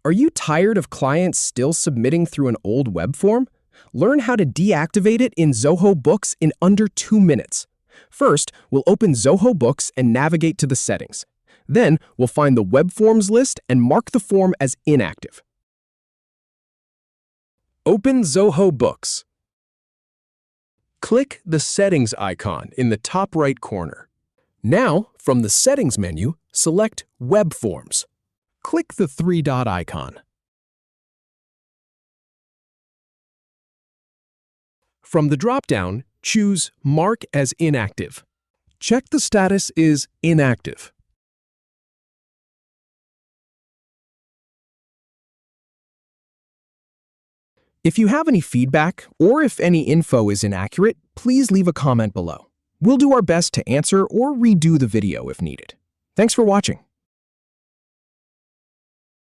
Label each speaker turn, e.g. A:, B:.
A: Are you tired of clients still submitting through an old web form? Learn how to deactivate it in Zoho Books in under 2 minutes. First, we'll open Zoho Books and navigate to the settings. Then, we'll find the web forms list and mark the form as inactive. Open Zoho Books. Click the Settings icon in the top right corner. Now, from the Settings menu, select Web Forms. Click the three-dot icon. From the drop-down, choose Mark as Inactive. Check the status is Inactive. If you have any feedback or if any info is inaccurate, please leave a comment below. We'll do our best to answer or redo the video if needed. Thanks for watching.